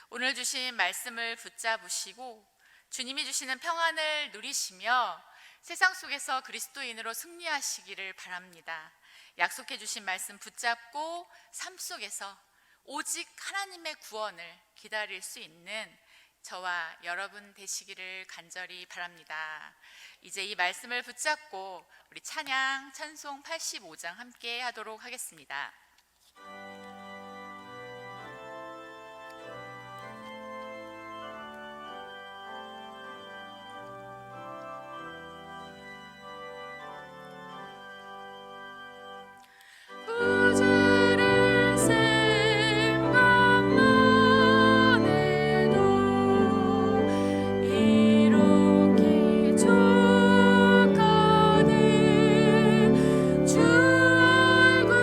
오늘 주신 말씀을 붙잡으시고 주님이 주시는 평안을 누리시며 세상 속에서 그리스도인으로 승리하시기를 바랍니다. 약속해 주신 말씀 붙잡고 삶 속에서 오직 하나님의 구원을 기다릴 수 있는 저와 여러분 되시기를 간절히 바랍니다. 이제 이 말씀을 붙잡고 우리 찬양 찬송 85장 함께 하도록 하겠습니다. 주 얼굴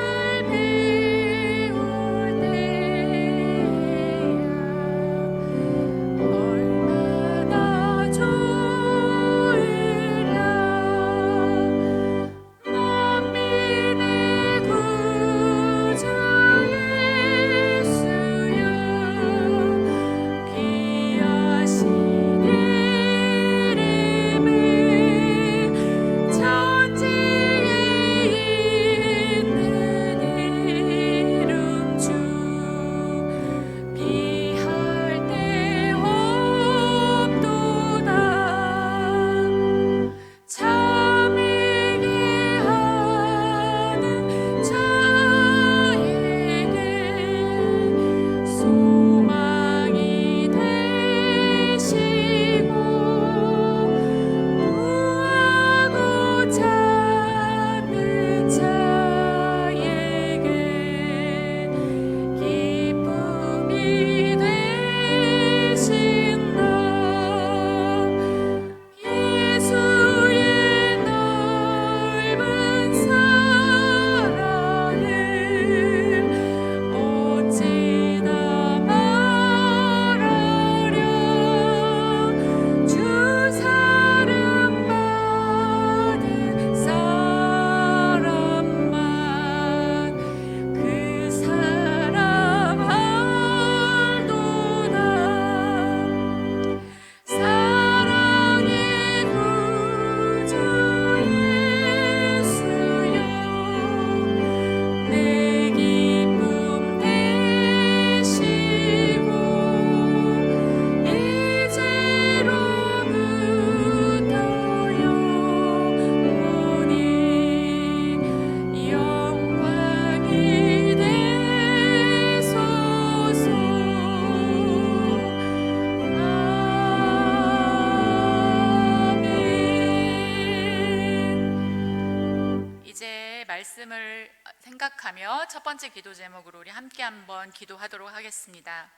말씀을 생각하며 첫 번째 기도 제목으로 우리 함께 한번 기도하도록 하겠습니다.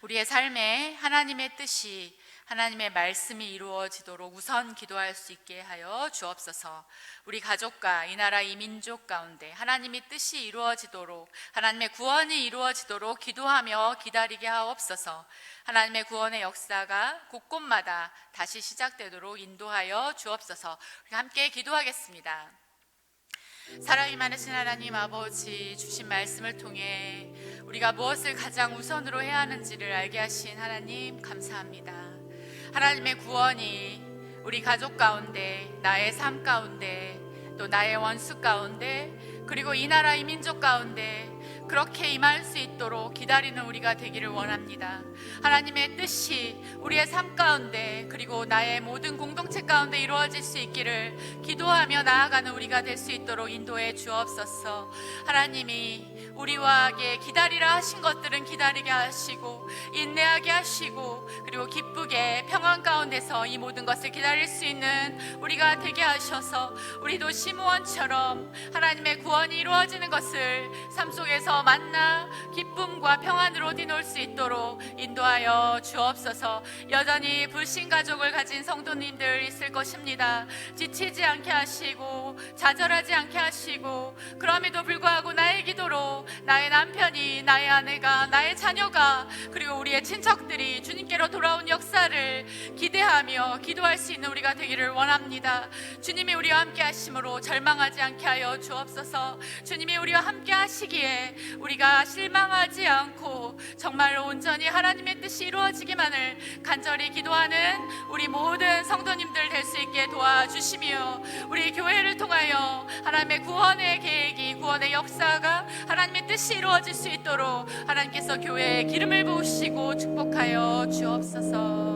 우리의 삶에 하나님의 뜻이, 하나님의 말씀이 이루어지도록 우선 기도할 수 있게 하여 주옵소서. 우리 가족과 이 나라 이 민족 가운데 하나님의 뜻이 이루어지도록, 하나님의 구원이 이루어지도록 기도하며 기다리게 하옵소서. 하나님의 구원의 역사가 곳곳마다 다시 시작되도록 인도하여 주옵소서. 우리 함께 기도하겠습니다. 사랑이 많으신 하나님 아버지, 주신 말씀을 통해 우리가 무엇을 가장 우선으로 해야 하는지를 알게 하신 하나님 감사합니다. 하나님의 구원이 우리 가족 가운데, 나의 삶 가운데, 또 나의 원수 가운데, 그리고 이 나라 이 민족 가운데 그렇게 임할 수 있도록 기다리는 우리가 되기를 원합니다. 하나님의 뜻이 우리의 삶 가운데, 그리고 나의 모든 공동체 가운데 이루어질 수 있기를 기도하며 나아가는 우리가 될 수 있도록 인도해 주옵소서. 하나님이 우리와 함께 기다리라 하신 것들은 기다리게 하시고, 인내하게 하시고, 그리고 기쁘게 평안 가운데서 이 모든 것을 기다릴 수 있는 우리가 되게 하셔서 우리도 시므온처럼 하나님의 구원이 이루어지는 것을 삶 속에서 만나 기쁨과 평안으로 뒤놓을 수 있도록 인도하여 주옵소서. 여전히 불신 가족을 가진 성도님들 있을 것입니다. 지치지 않게 하시고 좌절하지 않게 하시고, 그럼에도 불구하고 나의 기도로 나의 남편이, 나의 아내가, 나의 자녀가, 그리고 우리의 친척들이 주님께로 돌아온 역사를 기대하며 기도할 수 있는 우리가 되기를 원합니다. 주님이 우리와 함께 하심으로 절망하지 않게 하여 주옵소서. 주님이 우리와 함께 하시기에 우리가 실망하지 않고 정말로 온전히 하나님의 뜻이 이루어지기만을 간절히 기도하는 우리 모든 성도님들 될 수 있게 도와주시며, 우리 교회를 통하여 하나님의 구원의 계획이, 구원의 역사가 하나님의 뜻이 이루어질 수 있도록 하나님께서 교회에 기름을 부으시고 축복하여 주옵소서.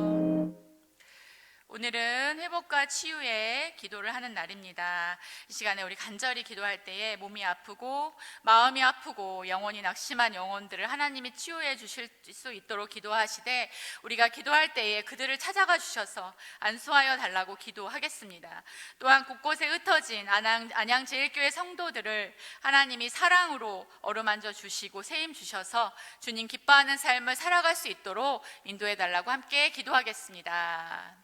오늘은 회복과 치유의 기도를 하는 날입니다. 이 시간에 우리 간절히 기도할 때에 몸이 아프고 마음이 아프고 영혼이 낙심한 영혼들을 하나님이 치유해 주실 수 있도록 기도하시되, 우리가 기도할 때에 그들을 찾아가 주셔서 안수하여 달라고 기도하겠습니다. 또한 곳곳에 흩어진 안양제일교회 성도들을 하나님이 사랑으로 어루만져 주시고 세임 주셔서 주님 기뻐하는 삶을 살아갈 수 있도록 인도해 달라고 함께 기도하겠습니다.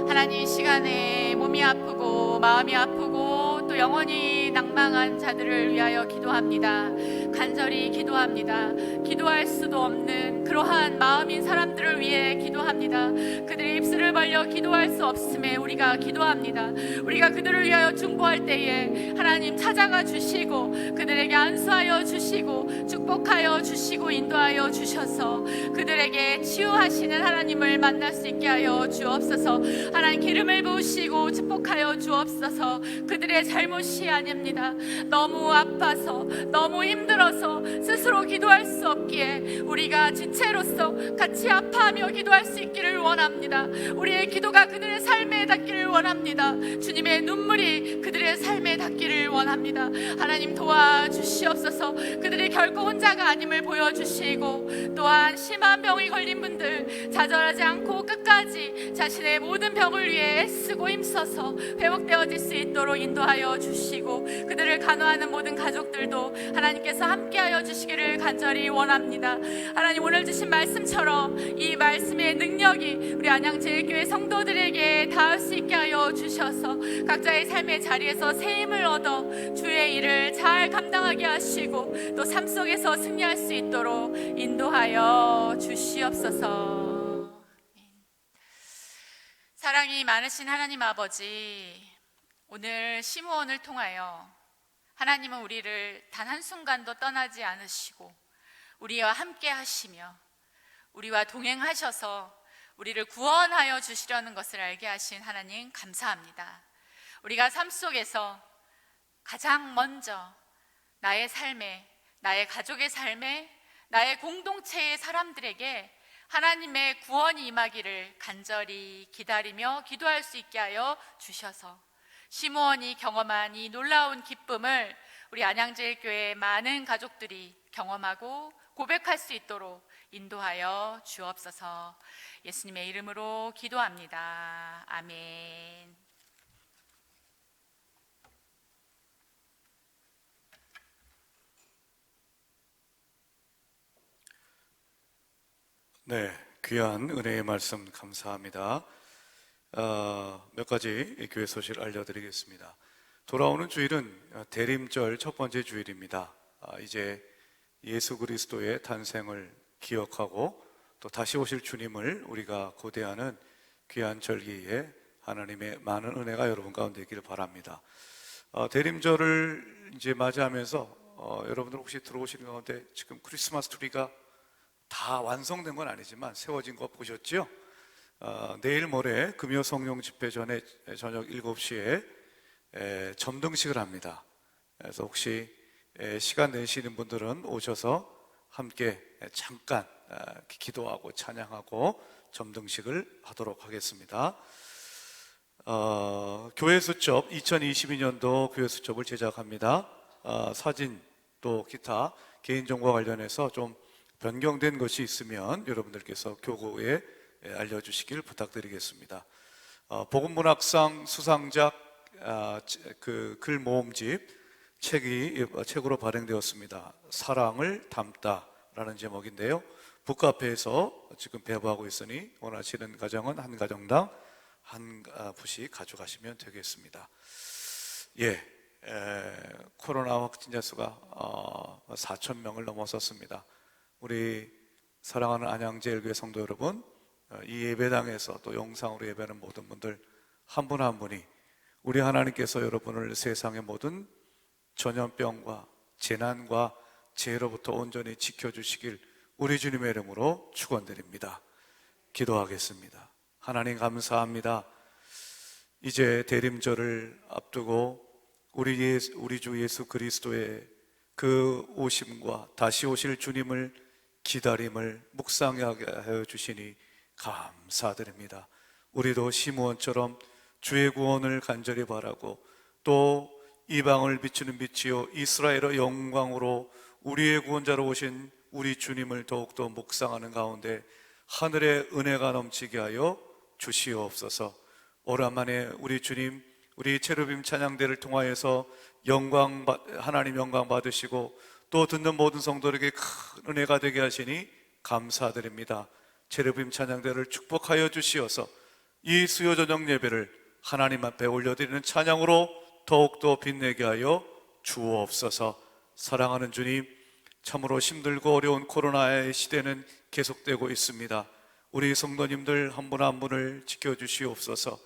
하나님, 이 시간에 몸이 아프고 마음이 아프고 또 영혼이 낭망한 자들을 위하여 기도합니다. 간절히 기도합니다. 기도할 수도 없는 그러한 마음인 사람들을 위해 기도합니다. 그들의 입술을 벌려 기도할 수 없음에 우리가 기도합니다. 우리가 그들을 위하여 중보할 때에 하나님 찾아가 주시고 그들에게 안수하여 주시고 축복하여 주시고 인도하여 주셔서 그들에게 치유하시는 하나님을 만날 수 있게 하여 주옵소서. 하나님, 기름을 부으시고 축복하여 주옵소서. 그들의 잘못이 아닙니다. 너무 아파서, 너무 힘들어서 스스로 기도할 수 없기에 우리가 지체로서 같이 아파하며 기도할 수 있기를 원합니다. 우리의 기도가 그들의 삶에 닿기를 원합니다. 주님의 눈물이 그들의 삶에 닿기를 원합니다. 하나님, 도와주시옵소서. 그들이 결코 혼자가 아님을 보여주시고, 또한 심한 병이 걸린 분들 좌절하지 않고 끝까지 자신의 모든 병을 위해 애쓰고 힘써서 회복되어질 수 있도록 인도하여 주시고, 그들을 간호하는 모든 가족들도 하나님께서 함께하여 주시기를 간절히 원합니다. 하나님, 오늘 주신 말씀처럼 이 말씀의 능력이 우리 안양제일교회 성도들에게 닿을 수 있게 하여 주셔서 각자의 삶의 자리에서 세임을 얻어 주의 일을 잘 감당하게 하시고 또 삶 속에서 승리할 수 있도록 인도하여 주시옵소서. 사랑이 많으신 하나님 아버지, 오늘 시므온을 통하여 하나님은 우리를 단 한순간도 떠나지 않으시고 우리와 함께 하시며 우리와 동행하셔서 우리를 구원하여 주시려는 것을 알게 하신 하나님 감사합니다. 우리가 삶 속에서 가장 먼저 나의 삶에, 나의 가족의 삶에, 나의 공동체의 사람들에게 하나님의 구원이 임하기를 간절히 기다리며 기도할 수 있게 하여 주셔서 시므온이 경험한 이 놀라운 기쁨을 우리 안양제일교회 많은 가족들이 경험하고 고백할 수 있도록 인도하여 주옵소서. 예수님의 이름으로 기도합니다. 아멘. 네, 귀한 은혜의 말씀 감사합니다. 몇 가지 교회 소식을 알려드리겠습니다. 돌아오는 주일은 대림절 첫 번째 주일입니다. 이제 예수 그리스도의 탄생을 기억하고 또 다시 오실 주님을 우리가 고대하는 귀한 절기에 하나님의 많은 은혜가 여러분 가운데 있기를 바랍니다. 대림절을 이제 맞이하면서 여러분들 혹시 들어오시는 가운데 지금 크리스마스 트리가 다 완성된 건 아니지만 세워진 거 보셨죠? 내일 모레 금요 성령 집회 전에 저녁 7시에 점등식을 합니다. 그래서 혹시 시간 내시는 분들은 오셔서 함께 잠깐 기도하고 찬양하고 점등식을 하도록 하겠습니다. 교회 수첩 2022년도 교회 수첩을 제작합니다. 사진 또 기타 개인정보와 관련해서 좀 변경된 것이 있으면 여러분들께서 교구에 알려주시길 부탁드리겠습니다. 복음문학상 수상작 그 글 모음집 책으로 발행되었습니다. 사랑을 담다라는 제목인데요. 북카페에서 지금 배부하고 있으니 원하시는 가정은 한 가정당 한 부씩 가져가시면 되겠습니다. 코로나 확진자 수가 4,000명을 넘어섰습니다. 우리 사랑하는 안양제일교회 성도 여러분, 이 예배당에서 또 영상으로 예배하는 모든 분들 한 분 한 분이 우리 하나님께서 여러분을 세상의 모든 전염병과 재난과 재해로부터 온전히 지켜주시길 우리 주님의 이름으로 축원드립니다. 기도하겠습니다. 하나님 감사합니다. 이제 대림절을 앞두고 우리 주 예수 그리스도의 그 오심과 다시 오실 주님을 기다림을 묵상하게 하여 주시니 감사드립니다. 우리도 시므온처럼 주의 구원을 간절히 바라고 또 이방을 비추는 빛이요 이스라엘의 영광으로 우리의 구원자로 오신 우리 주님을 더욱더 묵상하는 가운데 하늘의 은혜가 넘치게 하여 주시옵소서. 오랜만에 우리 주님, 우리 체르빔 찬양대를 통하여서 하나님 영광 받으시고 또 듣는 모든 성도에게 큰 은혜가 되게 하시니 감사드립니다. 체르빔 찬양대를 축복하여 주시어서 이 수요 저녁 예배를 하나님 앞에 올려드리는 찬양으로 더욱더 빛내게 하여 주옵소서. 사랑하는 주님, 참으로 힘들고 어려운 코로나의 시대는 계속되고 있습니다. 우리 성도님들 한 분 한 분을 지켜주시옵소서.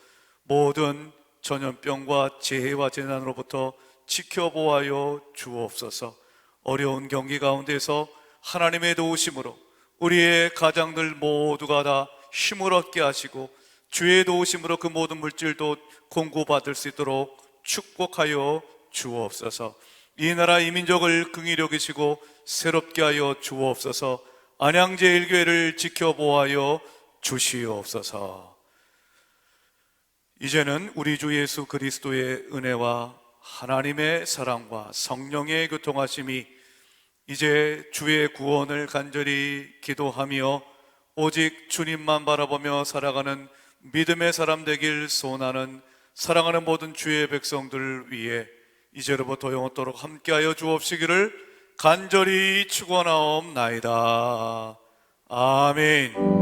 모든 전염병과 재해와 재난으로부터 지켜보아요 주옵소서. 어려운 경기 가운데서 하나님의 도우심으로 우리의 가장들 모두가 다 힘을 얻게 하시고 주의 도우심으로 그 모든 물질도 공급받을 수 있도록 축복하여 주옵소서. 이 나라 이 민족을 긍휼히 여기시고 새롭게 하여 주옵소서. 안양제일교회를 지켜보아요 주시옵소서. 이제는 우리 주 예수 그리스도의 은혜와 하나님의 사랑과 성령의 교통하심이 이제 주의 구원을 간절히 기도하며 오직 주님만 바라보며 살아가는 믿음의 사람 되길 소원하는 사랑하는 모든 주의 백성들 위해 이제로부터 영원토록 함께하여 주옵시기를 간절히 축원하옵나이다. 아멘.